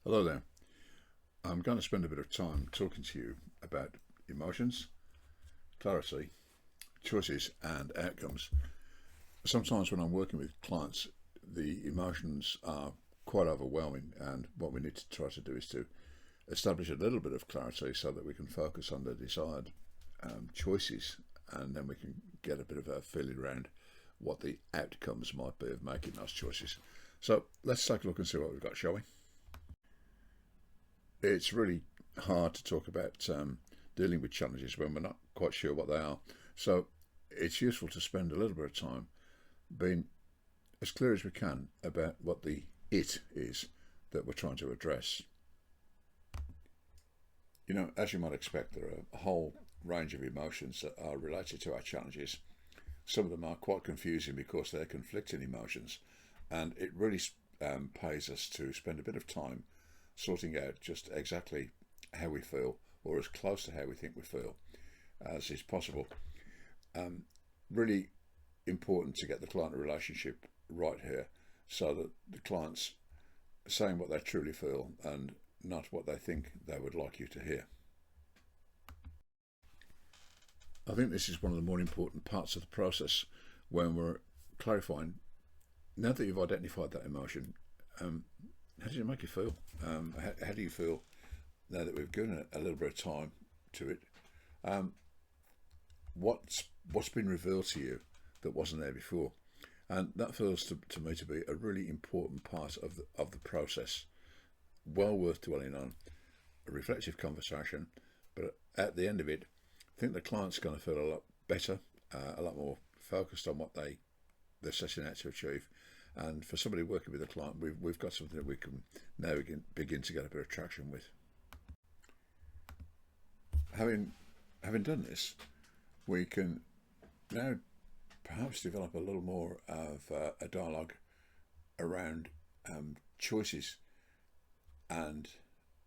Hello there. I'm going to spend a bit of time talking to you about emotions, clarity, choices, and outcomes. Sometimes when I'm working with clients, the emotions are quite overwhelming, and what we need to try to do is to establish a little bit of clarity so that we can focus on the desired choices, and then we can get a bit of a feeling around what the outcomes might be of making those choices. So let's take a look and see what we've got, shall we? It's really hard to talk about dealing with challenges when we're not quite sure what they are. So it's useful to spend a little bit of time being as clear as we can about what the it is that we're trying to address. You know, as you might expect, there are a whole range of emotions that are related to our challenges. Some of them are quite confusing because they're conflicting emotions, and it really pays us to spend a bit of time sorting out just exactly how we feel, or as close to how we think we feel as is possible. Really important to get the client relationship right here so that the client's saying what they truly feel and not what they think they would like you to hear. I think this is one of the more important parts of the process when we're clarifying, now that you've identified that emotion, how does it make you feel? How do you feel now that we've given it a little bit of time to it? What's been revealed to you that wasn't there before? And that feels to me to be a really important part of the process. Well worth dwelling on, a reflective conversation, but at the end of it, I think the client's going to feel a lot better, a lot more focused on what they're setting out to achieve. And for somebody working with a client, we've got something that we can now begin to get a bit of traction with. Having done this, we can now perhaps develop a little more of a dialogue around choices and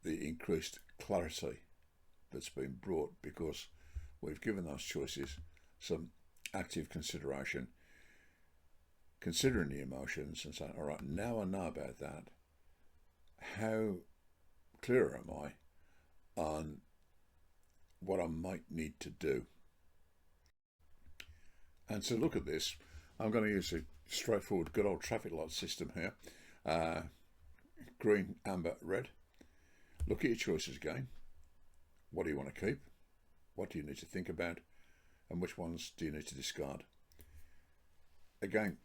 the increased clarity that's been brought because we've given those choices some active consideration, considering the emotions and saying, all right, now I know about that, how clear am I on what I might need to do? And to look at this, I'm going to use a straightforward good old traffic light system here. Green, amber, red. Look at your choices again. What do you want to keep? What do you need to think about? And which ones do you need to discard? Again,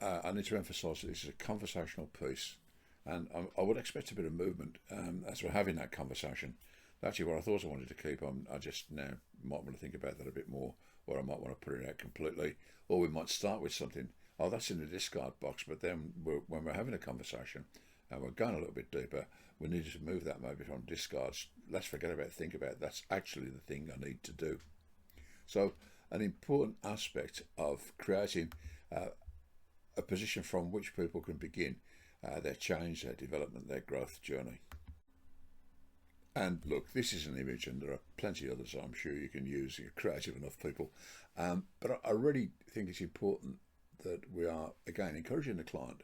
I need to emphasise that this is a conversational piece, and I would expect a bit of movement as we're having that conversation. Actually, what I thought I wanted to keep on, I just now might want to think about that a bit more, or I might want to put it out completely, or we might start with something. Oh, that's in the discard box, but then when we're having a conversation and we're going a little bit deeper, we need to move that maybe from discards. Let's forget about think about. That's actually the thing I need to do. So, an important aspect of creating a position from which people can begin their change, their development, their growth journey. And look, this is an image, and there are plenty of others I'm sure you can use. You're creative enough people. But I really think it's important that we are, again, encouraging the client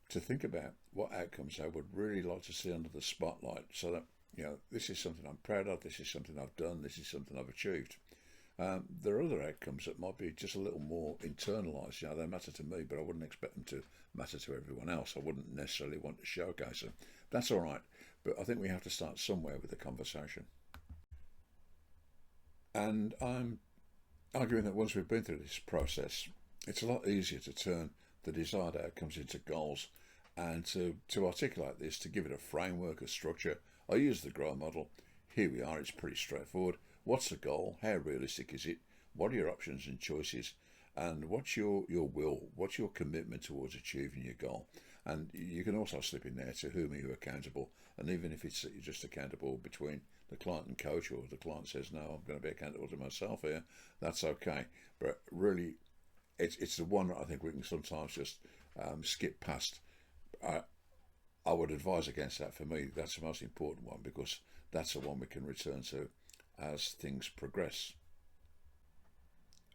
to think about what outcomes they would really like to see under the spotlight so that, you know, this is something I'm proud of, this is something I've done, this is something I've achieved. There are other outcomes that might be just a little more internalised. You know, they matter to me, but I wouldn't expect them to matter to everyone else. I wouldn't necessarily want to showcase them. That's all right, but I think we have to start somewhere with the conversation. And I'm arguing that once we've been through this process, it's a lot easier to turn the desired outcomes into goals and to articulate this, to give it a framework, a structure. I use the GROW model. Here we are, it's pretty straightforward. What's the goal? How realistic is it? What are your options and choices? And what's your will? What's your commitment towards achieving your goal? And you can also slip in there to whom are you accountable. And even if it's just accountable between the client and coach, or the client says, no, I'm going to be accountable to myself here, that's okay. But really, it's the one that I think we can sometimes just skip past. I would advise against that. For me, that's the most important one, because that's the one we can return to as things progress.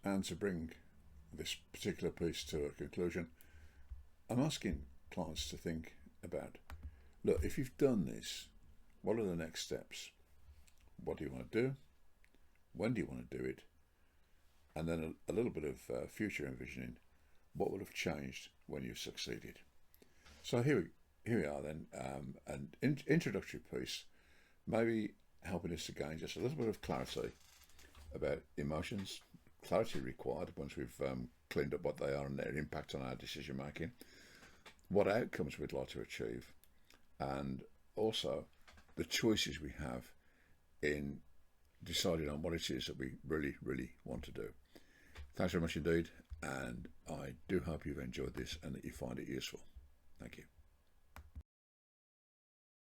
And to bring this particular piece to a conclusion, I'm asking clients to think about Look, if you've done this, what are the next steps? What do you want to do? When do you want to do it? And then a little bit of future envisioning. What would have changed when you've succeeded? So here we are then, an introductory piece, maybe helping us to gain just a little bit of clarity about emotions, clarity required once we've cleaned up what they are and their impact on our decision making, what outcomes we'd like to achieve, and also the choices we have in deciding on what it is that we really, really want to do. Thanks very much indeed, and I do hope you've enjoyed this and that you find it useful. Thank you.